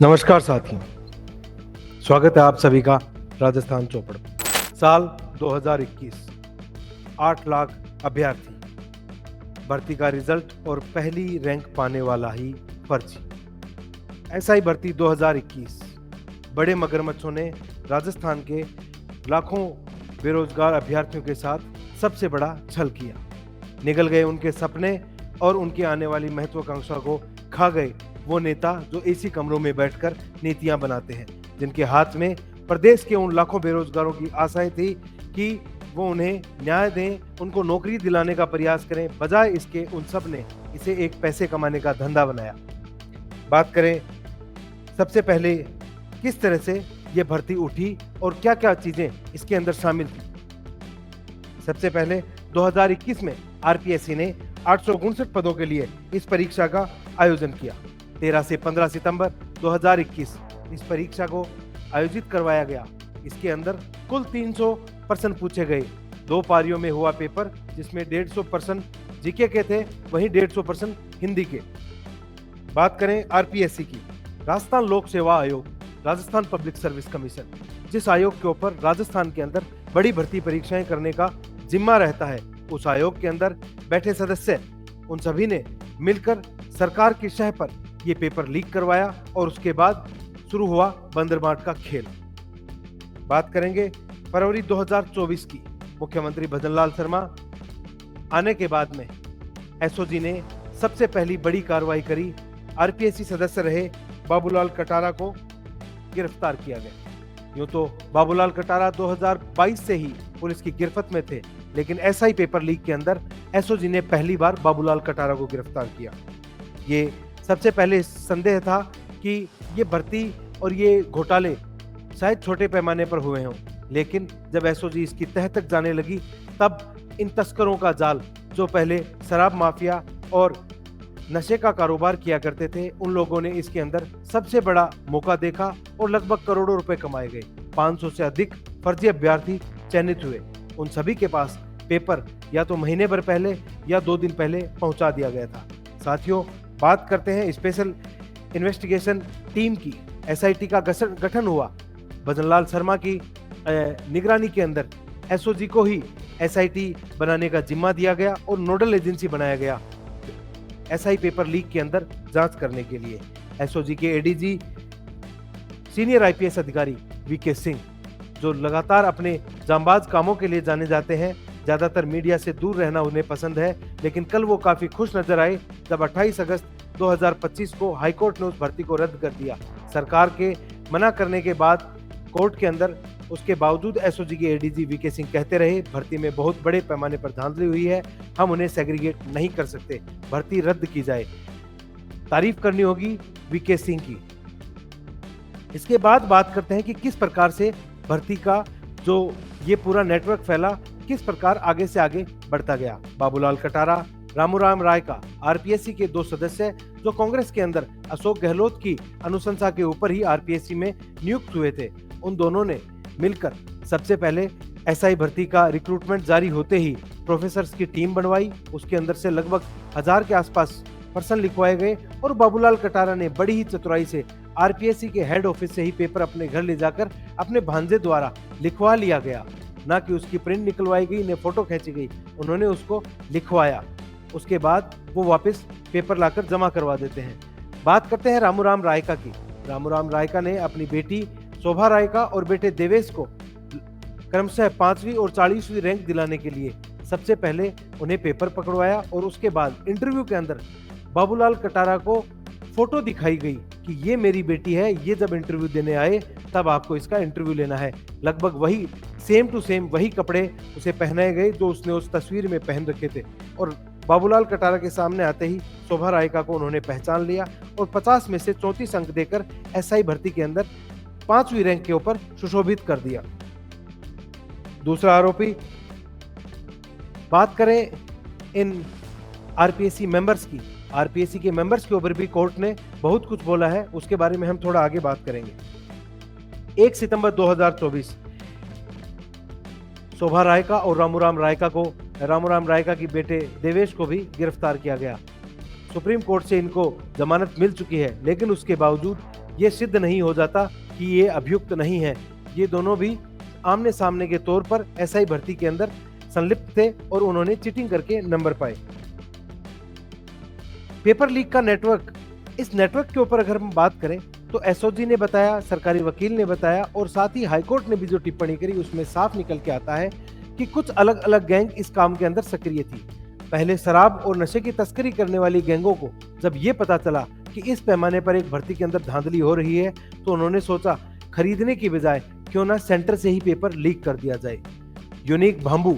नमस्कार साथियों, स्वागत है आप सभी का राजस्थान चौपड़। साल 2021, 8 लाख अभ्यर्थी, भर्ती का रिजल्ट और पहली रैंक पाने वाला ही फर्जी। एसआई भर्ती 2021, बड़े मगरमच्छों ने राजस्थान के लाखों बेरोजगार अभ्यर्थियों के साथ सबसे बड़ा छल किया। निगल गए उनके सपने और उनकी आने वाली महत्वाकांक्षा को खा गए वो नेता जो एसी कमरों में बैठकर नीतियां बनाते हैं, जिनके हाथ में प्रदेश के उन लाखों बेरोजगारों की आशाएं थी कि वो उन्हें न्याय दें, उनको नौकरी दिलाने का प्रयास करें। बजाय इसके उन सब ने इसे एक पैसे कमाने का धंधा बनाया। बात करें सबसे पहले किस तरह से ये भर्ती उठी और क्या क्या चीजें इसके अंदर शामिल थी। सबसे पहले 2021 में आरपीएससी ने 859 पदों के लिए इस परीक्षा का आयोजन किया। 13 से 15 सितंबर 2021 इस परीक्षा को आयोजित करवाया गया। इसके अंदर कुल 300 प्रश्न पूछे गए। 2 पारियों में हुआ पेपर, जिसमें 150 प्रश्न जीके के थे, वहीं 150 प्रश्न हिंदी के। बात करें आरपीएससी की, राजस्थान लोक सेवा आयोग, राजस्थान पब्लिक सर्विस कमीशन, जिस आयोग के ऊपर राजस्थान के अंदर बड़ी भर्ती परीक्षाएं करने का जिम्मा रहता है, उस आयोग के अंदर बैठे सदस्य उन सभी ने मिलकर सरकार की शह पर यह पेपर लीक करवाया और उसके बाद शुरू हुआ बंदरबाट का खेल। बात करेंगे फरवरी 2024 की। मुख्यमंत्री भजनलाल शर्मा आने के बाद में एसओजी ने सबसे पहली बड़ी कार्रवाई करी। आरपीएससी सदस्य रहे बाबूलाल कटारा को गिरफ्तार किया गया। यूं तो बाबूलाल कटारा 2022 से ही पुलिस की गिरफ्त में थे, लेकिन एसआई पेपर लीक के अंदर एसओजी ने पहली बार बाबूलाल कटारा को गिरफ्तार किया। ये सबसे पहले संदेह था कि ये भर्ती और ये घोटाले शायद छोटे पैमाने पर हुए हों, लेकिन जब एसओजी इसकी तह तक जाने लगी तब इन तस्करों का जाल, जो पहले शराब माफिया और नशे का कारोबार किया करते थे, उन लोगों ने इसके अंदर सबसे बड़ा मौका देखा और लगभग करोड़ों रुपए कमाए गए। 500 से अधिक फर्जी अभ्यर्थी चयनित हुए। उन सभी के पास पेपर या तो महीने भर पहले या 2 दिन पहले पहुंचा दिया गया था। साथियों, बात करते हैं स्पेशल इन्वेस्टिगेशन टीम की। एसआईटी का गठन हुआ। भजनलाल शर्मा की निगरानी के अंदर एसओजी को ही एसआईटी बनाने का जिम्मा दिया गया और नोडल एजेंसी बनाया गया एसआई पेपर लीक के अंदर जांच करने के लिए। एसओजी के एडीजी सीनियर आईपीएस अधिकारी वीके सिंह, जो लगातार अपने जांबाज कामों के लिए जाने जाते हैं, ज्यादातर मीडिया से दूर रहना उन्हें पसंद है, लेकिन कल वो काफी खुश नजर आए जब 28 अगस्त 2025 को हाईकोर्ट ने उस भर्ती को रद्द कर दिया। सरकार के मना करने के बाद कोर्ट के अंदर उसके बावजूद एसओजी के एडीजी वीके सिंह कहते रहे, भर्ती में बहुत बड़े पैमाने पर धांधली हुई है, हम उन्हें सेग्रीगेट नहीं कर सकते, भर्ती रद्द की जाए। तारीफ करनी होगी वीके सिंह की। इसके बाद बात करते हैं कि किस प्रकार से भर्ती का जो ये पूरा नेटवर्क फैला, किस प्रकार आगे से आगे बढ़ता गया। बाबूलाल कटारा, रामूराम राय का, आरपीएससी के 2 सदस्य जो कांग्रेस के अंदर अशोक गहलोत की अनुशंसा के ऊपर ही आरपीएससी में नियुक्त हुए थे, उन दोनों ने मिलकर सबसे पहले एसआई भर्ती का रिक्रूटमेंट जारी होते ही प्रोफेसर्स की टीम बनवाई। उसके अंदर से लगभग 1000 के आसपास प्रश्न लिखवाए गए और बाबूलाल कटारा ने बड़ी ही चतुराई से आरपीएससी के हेड ऑफिस से ही पेपर अपने घर ले जाकर अपने भांजे द्वारा लिखवा लिया गया। ना कि उसकी प्रिंट निकलवाई गई, न फोटो खींची गई, उन्होंने उसको लिखवाया। उसके बाद वो वापस पेपर लाकर जमा करवा देते हैं। बात करते हैं रामूराम रायका की। रामूराम रायका ने अपनी बेटी शोभा रायका और बेटे देवेश को क्रमशः 5वीं और 40वीं रैंक दिलाने के लिए सबसे पहले उन्हें पेपर पकड़वाया और उसके बाद इंटरव्यू के अंदर बाबूलाल कटारा को फोटो दिखाई गई कि ये मेरी बेटी है, ये जब इंटरव्यू देने आए तब आपको इसका इंटरव्यू लेना है। लगभग वही सेम टू सेम वही कपड़े उसे पहनाए गए जो उसने उस तस्वीर में पहन रखे थे और बाबूलाल कटारा के सामने आते ही शोभा रायका को उन्होंने पहचान लिया और 50 में से 34 अंक देकर एसआई भर्ती के अंदर 5वीं रैंक के ऊपर सुशोभित कर दिया। दूसरा आरोपी, बात करें इन आरपीएससी मेंबर्स की। आरपीएससी के मेंबर्स के ऊपर भी कोर्ट ने बहुत कुछ बोला है, उसके बारे में हम थोड़ा आगे बात करेंगे। 1 सितंबर 2024 शोभा रायका और रामूराम रायका की बेटे देवेश को भी गिरफ्तार किया गया। सुप्रीम कोर्ट से इनको जमानत मिल चुकी है, लेकिन उसके बावजूद ये सिद्ध नहीं हो जाता कि ये अभियुक्त नहीं है। ये दोनों भी आमने सामने के तौर पर एसआई भर्ती के अंदर संलिप्त थे और उन्होंने चीटिंग करके नंबर पाए। पेपर लीक का नेटवर्क, इस नेटवर्क के ऊपर अगर हम बात करें तो एसओजी ने बताया, सरकारी वकील ने बताया और साथ ही हाईकोर्ट ने भी जो टिप्पणी करी उसमें साफ निकल के आता है कि कुछ अलग अलग गैंग इस काम के अंदर सक्रिय थी। पहले शराब और नशे की तस्करी करने वाली गैंगों को जब ये पता चला कि इस पैमाने पर एक भर्ती के अंदर धांधली हो रही है तो उन्होंने सोचा खरीदने की बजाय क्यों ना सेंटर से ही पेपर लीक कर दिया जाए। यूनिक भांबू,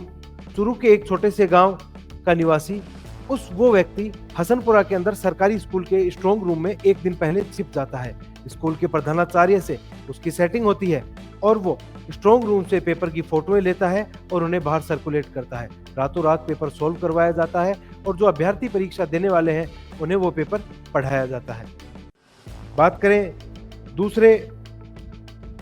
चुरू के एक छोटे से गांव का निवासी वो व्यक्ति हसनपुरा के अंदर सरकारी स्कूल के स्ट्रॉन्ग रूम में एक दिन पहले छिप जाता है। स्कूल के प्रधानाचार्य से उसकी सेटिंग होती है और वो स्ट्रॉन्ग रूम से पेपर की फोटोएं लेता है और उन्हें बाहर सर्कुलेट करता है। रातों रात पेपर सोल्व करवाया जाता है और जो अभ्यर्थी परीक्षा देने वाले हैं उन्हें वो पेपर पढ़ाया जाता है। बात करें दूसरे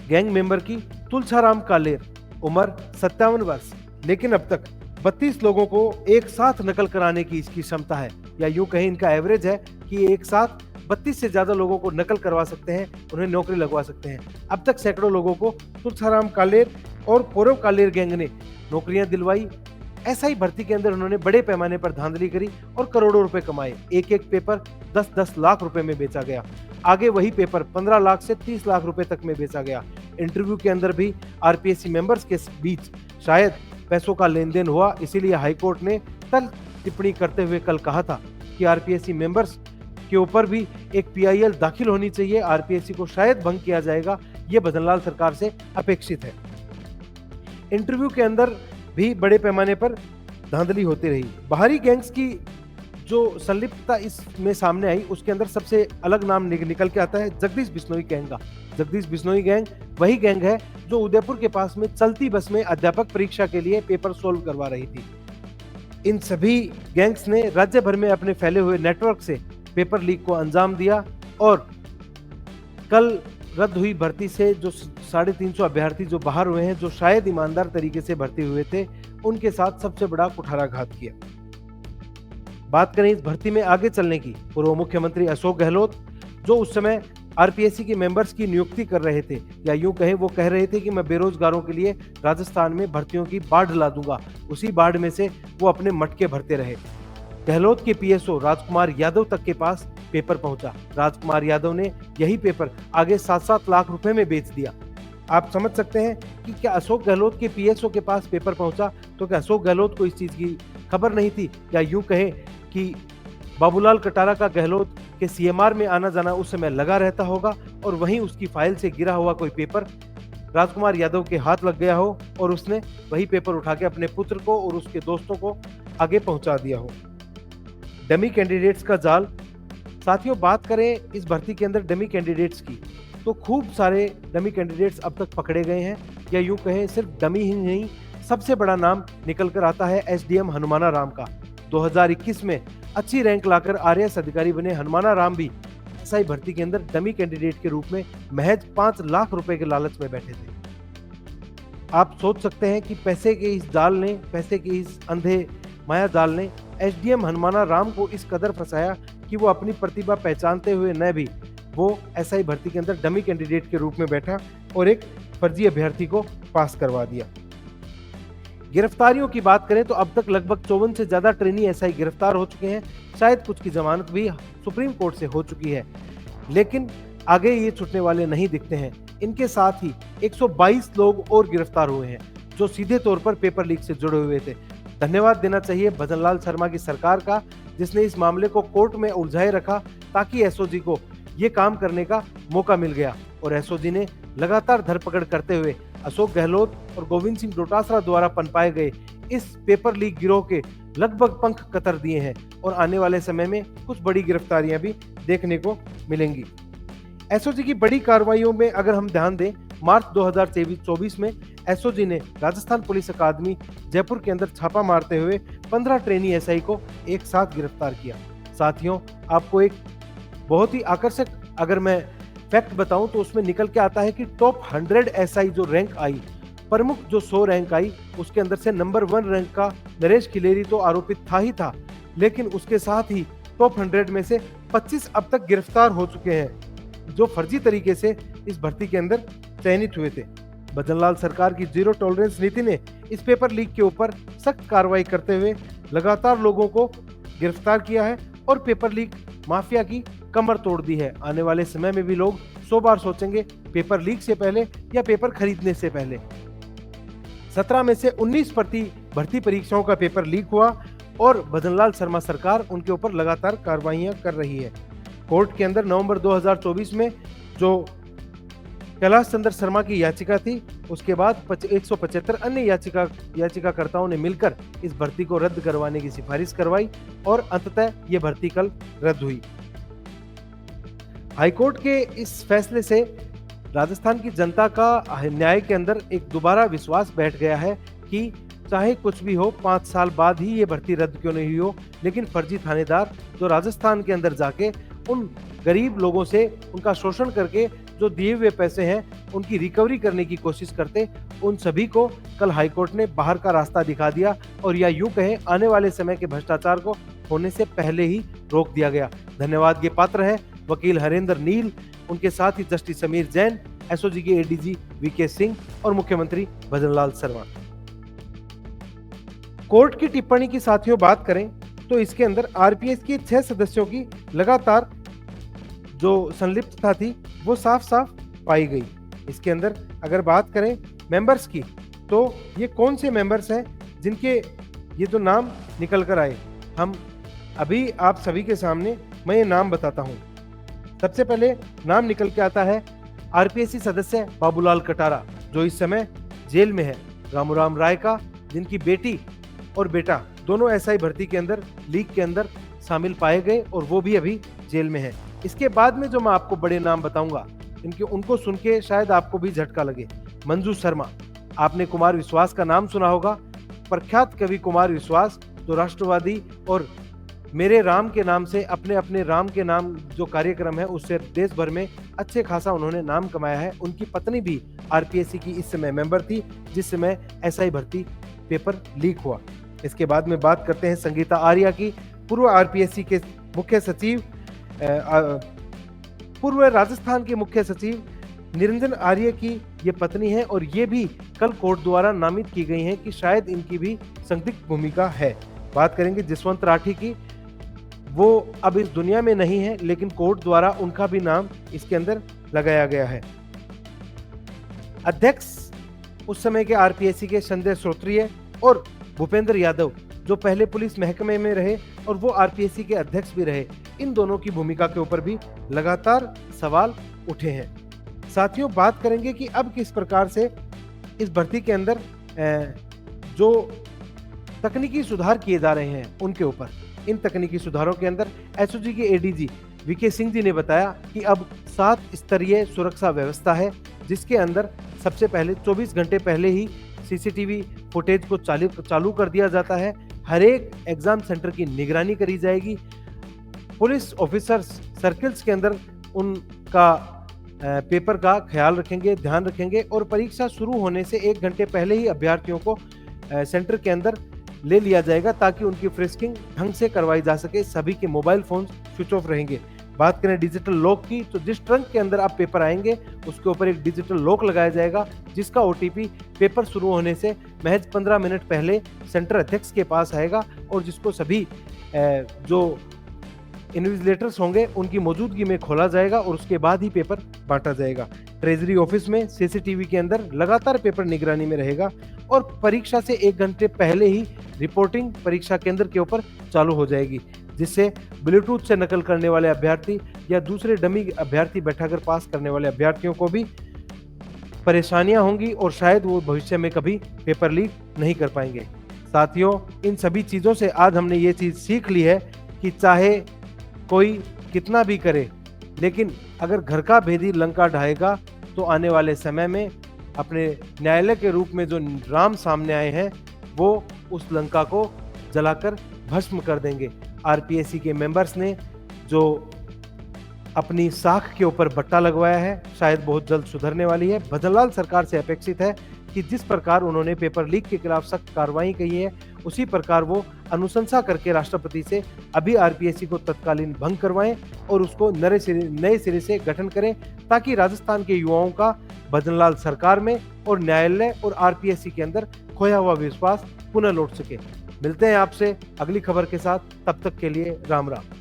गैंग मेंबर की, तुलसाराम कालेर, उम्र 57 वर्ष, लेकिन अब तक 32 लोगों को एक साथ नकल कराने की इसकी क्षमता है, या यूं कहें इनका एवरेज है कि एक साथ 32 से ज्यादा लोगों को नकल करवा सकते हैं, उन्हें नौकरी लगवा सकते हैं। अब तक सैकड़ों लोगों को तुलसाराम कालेर और पौरव कालेर गैंग ने नौकरियां दिलवाई। एसआई भर्ती के अंदर उन्होंने बड़े पैमाने पर धांधली करी और करोड़ों रुपए कमाए। एक एक पेपर 10-10 लाख रुपए में बेचा गया। आगे वही पेपर 15 लाख से 30 लाख रुपए तक में बेचा गया। इंटरव्यू के अंदर भी आरपीएससी मेंबर्स के बीच शायद पैसों का लेन देन हुआ, इसीलिए हाईकोर्ट ने कल टिप्पणी करते हुए कल कहा था कि आरपीएससी मेंबर्स के ऊपर भी एक पीआईएल दाखिल होनी चाहिए। आरपीएससी को शायद भंग किया जाएगा, ये भजनलाल सरकार से अपेक्षित है। इंटरव्यू के अंदर भी बड़े पैमाने पर धांधली होती रही। बाहरी गैंग्स की जो संलिप्तता इसमें सामने आई उसके अंदर सबसे अलग नाम निकल के आता है जगदीश बिश्नोई गैंग का। जगदीश बिश्नोई गैंग वही गैंग है जो उदयपुर के पास में चलती बस में अध्यापक परीक्षा के लिए पेपर सोल्व करवा रही थी। इन सभी गैंग्स ने राज्य भर में अपने फैले हुए नेटवर्क से पेपर लीक को अंजाम दिया और कल रद्द हुई भर्ती से जो 350 अभ्यर्थी जो बाहर हुए हैं, जो शायद ईमानदार तरीके से भर्ती हुए थे, उनके साथ सबसे बड़ा कुठाराघात किया। बात करें इस भर्ती में आगे चलने की, पूर्व मुख्यमंत्री अशोक गहलोत जो उस समय आरपीएससी के मेंबर्स की नियुक्ति कर रहे थे, या यूं कहें वो कह रहे थे कि मैं बेरोजगारों के लिए राजस्थान में भर्तियों की बाढ़ ला दूंगा, उसी बाढ़ में से वो अपने मटके भरते रहे। गहलोत के पीएसओ राजकुमार यादव तक के पास पेपर पहुंचा। राजकुमार यादव ने यही पेपर आगे 7-7 लाख रुपए में बेच दिया। आप समझ सकते हैं कि क्या अशोक गहलोत के पीएसओ के पास पेपर पहुंचा तो क्या अशोक गहलोत को इस चीज की खबर नहीं थी, या यूं कहें कि बाबूलाल कटारा का गहलोत के सीएमआर में आना जाना उस समय लगा रहता होगा और वहीं उसकी फाइल से गिरा हुआ कोई पेपर राजकुमार यादव के हाथ लग गया हो और उसने वही पेपर उठा के अपने पुत्र को और उसके दोस्तों को आगे पहुंचा दिया हो। डमी कैंडिडेट्स का जाल, साथियों बात करें इस भर्ती के अंदर डमी कैंडिडेट्स की तो खूब सारे डमी कैंडिडेट्स अब तक पकड़े गए हैं, या यूं कहें सिर्फ डमी ही नहीं, सबसे बड़ा नाम निकल कर आता है एसडीएम हनुमाना राम का। 2021 में अच्छी रैंक लाकर आरएएस अधिकारी बने हनुमाना राम भी एसआई भर्ती के अंदर डमी कैंडिडेट के रूप में महज 5 लाख रुपए के लालच में बैठे थे। आप सोच सकते हैं कि पैसे के इस जाल ने, पैसे के इस अंधे माया जाल ने एसडीएम हनुमाना राम को इस कदर फंसाया कि वो अपनी प्रतिभा पहचानते हुए न भी वो एसआई भर्ती के अंदर डमी कैंडिडेट के रूप में बैठा और एक फर्जी अभ्यर्थी को पास करवा दिया। गिरफ्तारियों की बात करें तो अब तक लगभग 54 से ज्यादा ट्रेनी एसआई गिरफ्तार हो चुके हैं। शायद कुछ की जमानत भी सुप्रीम कोर्ट से हो चुकी है, लेकिन आगे ये छूटने वाले नहीं दिखते हैं। इनके साथ ही 122 लोग और गिरफ्तार हुए हैं जो सीधे तौर पर पेपर लीक से जुड़े हुए थे। धन्यवाद देना चाहिए भजनलाल शर्मा की सरकार का, जिसने इस मामले को कोर्ट में उलझाए रखा ताकि एसओजी को ये काम करने का मौका मिल गया और एसओजी ने लगातार धरपकड़ करते हुए अशोक गहलोत और गोविंद सिंह डोटासरा द्वारा पनपाए गए इस पेपर लीक गिरोह के लगभग पंख कतर दिए हैं और आने वाले समय में कुछ बड़ी गिरफ्तारियां भी देखने को मिलेंगी। एसओजी की बड़ी कार्रवाइयों में अगर हम ध्यान दें, मार्च 2024 में एसओजी ने राजस्थान पुलिस अकादमी जयपुर के अंदर छापा मारते हुए 15 ट्रेनी एसआई को एक साथ गिरफ्तार किया। साथियों, आपको एक बहुत ही आकर्षक अगर मैं फैक्ट बताऊं तो उसमें निकल के आता है कि टॉप 100 एसआई जो रैंक आई, प्रमुख जो 100 रैंक आई, उसके अंदर से नंबर 1 रैंक का नरेश खिलेरी तो आरोपित था ही था, लेकिन उसके साथ ही टॉप 100 में से 25 अब तक गिरफ्तार हो चुके हैं। जो फर्जी तरीके से इस भर्ती के अंदर चयनित हुए थे। भजनलाल सरकार की जीरो टॉलरेंस नीति ने इस पेपर लीक के ऊपर सख्त कार्रवाई करते हुए लगातार लोगों को गिरफ्तार किया है और पेपर लीक माफिया की कमर तोड़ दी है। आने वाले समय में भी लोग 100 बार सोचेंगे पेपर लीक से पहले या पेपर खरीदने से पहले। 17 में से 19 भर्ती परीक्षाओं का पेपर लीक हुआ और भजनलाल शर्मा सरकार उनके ऊपर लगातार कार्रवाइयां कर रही है। कोर्ट के अंदर नवंबर 2024 में जो कैलाश चंद्र शर्मा की याचिका थी, उसके बाद 175 अन्य याचिकाकर्ताओं ने मिलकर इस भर्ती को रद्द करवाने की सिफारिश करवाई और अंततः ये भर्ती कल रद्द हुई। हाईकोर्ट के इस फैसले से राजस्थान की जनता का न्याय के अंदर एक दोबारा विश्वास बैठ गया है कि चाहे कुछ भी हो, 5 साल बाद ही ये भर्ती रद्द क्यों नहीं हो, लेकिन फर्जी थानेदार जो राजस्थान के अंदर जाके उन गरीब लोगों से उनका शोषण करके जो दिए हुए पैसे हैं उनकी रिकवरी करने की कोशिश करते, उन सभी को कल हाईकोर्ट ने बाहर का रास्ता दिखा दिया और या यूं कहें आने वाले समय के भ्रष्टाचार को होने से पहले ही रोक दिया गया। धन्यवाद के पात्र है वकील हरेंद्र नील, उनके साथ ही जस्टिस समीर जैन, एसओजी के एडीजी वीके सिंह और मुख्यमंत्री भजनलाल शर्मा। कोर्ट की टिप्पणी की साथियों बात करें तो इसके अंदर आरपीएस के 6 सदस्यों की लगातार जो संलिप्तता थी वो साफ साफ पाई गई। इसके अंदर अगर बात करें मेंबर्स की तो ये कौन से मेंबर्स हैं जिनके ये जो नाम निकल कर आए, हम अभी आप सभी के सामने मैं ये नाम बताता हूं। सबसे पहले नाम निकल के आता है आरपीएससी सदस्य बाबूलाल कटारा, जो इस समय जेल में है। रामूराम राय का, जिनकी बेटी और बेटा दोनों एसआई भर्ती के अंदर लीक के अंदर शामिल पाए गए और वो भी अभी जेल में है। इसके बाद में जो मैं आपको बड़े नाम बताऊंगा उनको सुन के शायद आपको भी झटका लगे। मंजू शर्मा, आपने कुमार विश्वास का नाम सुना होगा, प्रख्यात कवि कुमार विश्वास जो राष्ट्रवादी और मेरे राम के नाम से अपने राम के नाम जो कार्यक्रम है उससे देश भर में अच्छे खासा उन्होंने नाम कमाया है। उनकी पत्नी भी आरपीएससी की इस समय मेंबर थी जिस समय एसआई भर्ती पेपर लीक हुआ। इसके बाद में बात करते हैं संगीता आर्या की, पूर्व आरपीएससी के मुख्य सचिव, पूर्व राजस्थान के मुख्य सचिव निरंजन आर्य की ये पत्नी है और ये भी कल कोर्ट द्वारा नामित की गई हैं कि शायद इनकी भी संदिग्ध भूमिका है। बात करेंगे जसवंत राठी की, वो अब इस दुनिया में नहीं है लेकिन कोर्ट द्वारा उनका भी नाम इसके अंदर लगाया गया है। अध्यक्ष उस समय के आरपीएससी के संजय श्रोत्रिय और भूपेंद्र यादव जो पहले पुलिस महकमे में रहे और वो आरपीएससी के अध्यक्ष भी रहे, इन दोनों की भूमिका के ऊपर भी लगातार सवाल उठे हैं। साथियों, बात करेंगे कि अब किस प्रकार से इस भर्ती के अंदर जो तकनीकी सुधार किए जा रहे हैं उनके ऊपर। इन तकनीकी सुधारों के अंदर एसओजी के एडीजी वीके सिंह जी ने बताया कि अब 7 स्तरीय सुरक्षा व्यवस्था है जिसके अंदर सबसे पहले 24 घंटे पहले ही सीसीटीवी फुटेज को चालू कर दिया जाता है। हर एक एग्जाम सेंटर की निगरानी करी जाएगी। पुलिस ऑफिसर्स सर्किल्स के अंदर उनका पेपर का ख्याल रखेंगे, ध्यान रखेंगे और परीक्षा शुरू होने से 1 घंटे पहले ही अभ्यर्थियों को सेंटर के अंदर ले लिया जाएगा ताकि उनकी फ्रिस्किंग ढंग से करवाई जा सके। सभी के मोबाइल फोन स्विच ऑफ रहेंगे। बात करें डिजिटल लॉक की तो जिस ट्रंक के अंदर आप पेपर आएंगे उसके ऊपर एक डिजिटल लॉक लगाया जाएगा जिसका ओटीपी पेपर शुरू होने से महज 15 मिनट पहले सेंटर अध्यक्ष के पास आएगा और जिसको सभी जो इन्विजिलेटर्स होंगे उनकी मौजूदगी में खोला जाएगा और उसके बाद ही पेपर बांटा जाएगा। ट्रेजरी ऑफिस में सीसीटीवी के अंदर लगातार पेपर निगरानी में रहेगा और परीक्षा से 1 घंटे पहले ही रिपोर्टिंग परीक्षा केंद्र के ऊपर चालू हो जाएगी जिससे ब्लूटूथ से नकल करने वाले अभ्यर्थी या दूसरे डमी अभ्यर्थी बैठाकर पास करने वाले अभ्यर्थियों को भी परेशानियां होंगी और शायद वो भविष्य में कभी पेपर लीक नहीं कर पाएंगे। साथियों, इन सभी चीज़ों से आज हमने ये चीज़ सीख ली है कि चाहे कोई कितना भी करे लेकिन अगर घर का भेदी लंका ढाएगा तो आने वाले समय में अपने न्यायालय के रूप में जो राम सामने आए हैं वो उस लंका को जलाकर भस्म कर देंगे। आरपीएससी के मेंबर्स ने जो अपनी साख के ऊपर बट्टा लगवाया है शायद बहुत जल्द सुधरने वाली है। भजनलाल सरकार से अपेक्षित है कि जिस प्रकार उन्होंने पेपर लीक के खिलाफ सख्त कार्रवाई की है, उसी प्रकार वो अनुशंसा करके राष्ट्रपति से अभी आरपीएससी को तत्कालीन भंग करवाएं और उसको नए सिरे से गठन करें, ताकि राजस्थान के युवाओं का भजनलाल सरकार में और न्यायालय और आरपीएससी के अंदर खोया हुआ विश्वास पुनः लौट सके। मिलते हैं आपसे अगली खबर के साथ, तब तक के लिए राम राम।